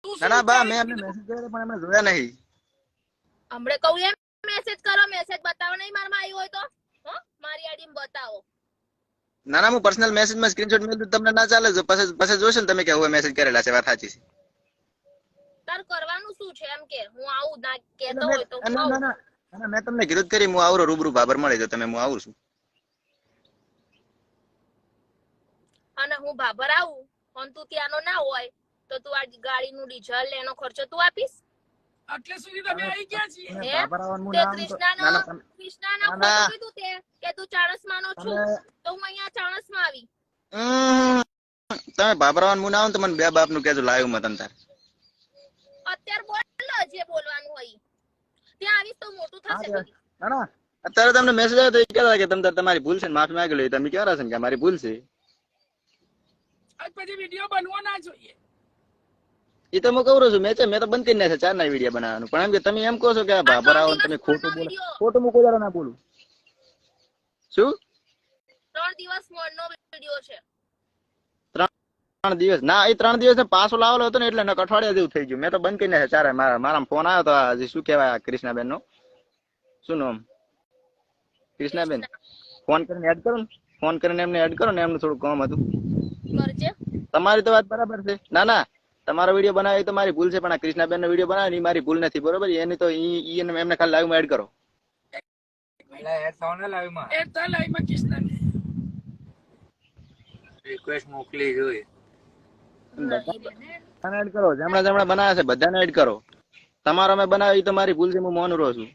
ના ના બા મેં એમને મેસેજ કર્યો પણ એમને જોયા નહીં. હમણે કહું એમ મેસેજ કરો, મેસેજ બતાવો નહીં મારમાં આવ્યો હોય તો હો મારી આઈડી બતાવો. ના ના હું પર્સનલ મેસેજમાં સ્ક્રીનશોટ મેળવી તમને ના ચાલે જો પછી જોશો ને તમે કે હવે મેસેજ કરેલા છે વાત સાચી છે. તાર કરવાનું શું છે એમ કે હું આવું ના કેતો હોય તો હું ના આવું. ના ના મેં તમને કીધું કરી હું આવરો રૂબરૂ બાબર મળે તો તમે હું આવું છું. અને હું બાબર આવું પણ તું ત્યાંનો ના હોય તો તું આ ગાડીનું ડીઝલ એનો ખર્ચો તું આપીશ. આટલે સુધી તમે આવી ગયા છીએ. હે બાબર આવવાનું તે નામ તો કૃષ્ણાનો ના ખોટું કીધું કે તું ચાણસમાનો છું તો હું અહીંયા ચાણસમાં આવી. તમે બાબરાવાનું મું ના આવો તો મને બે બાપ નું કેજો લાઈવ માં તમ તાર. અત્યારે બોલો જે બોલવાનું હોય ત્યાં આવીશ તો મોટું થશે. ના ના અત્યારે તમને મેસેજ આવ્યો તો એ કહેતા કે તમે તમારી ભૂલ છે ને માફી માંગી લો. તમે કહેવા છો ને કે મારી ભૂલ છે. આજ પછી વિડિયો બનવો ના જોઈએ. એ તો હું કહું છું મેં તો બંધ કરી નાખ્યા 4 ના વિડીયો બનાવવાનું પણ એમ કે તમે એમ કહો છો કે બાબર આવો તમે ખોટું બોલો. ખોટું હું કોઈ ના બોલું. શું 3 દિવસ મોડનો વિડિયો છે. 3 દિવસ ના એ 3 દિવસ પાછો લાવેલો હતો ને એટલે અઠવાડિયા જેવું થઈ ગયું. મેં તો બંધ કરી નાખ્યા 4. મારા ફોન આવ્યો તો હજી શું કહેવાય કૃષ્ણાબેન નો શું નામ કૃષ્ણાબેન ફોન કરીને એડ કરો ને ફોન કરીને એમને એડ કરો ને એમનું થોડું કામ હતું. કરજે તમારી તો વાત બરાબર છે. ના ના તમારો વિડીયો બનાવ્યો તો મારી ભૂલ છે પણ આ કૃષ્ણાબેન નો વિડીયો બનાવ્યો એ મારી ભૂલ નથી બરોબર. એની તો એમને ખાલી લાઈવ માં એડ કરો. એડ થાવ ને લાઈવ માં એડ થા લાઈવ માં કિસના રિક્વેસ્ટ મોકલી જોઈ બધાને એડ કરો. જેમણે બનાવ્યા છે બધાને એડ કરો. તમારો મેં બનાવ્યો એ તો મારી ભૂલ છે હું માનું રહ્યો છું.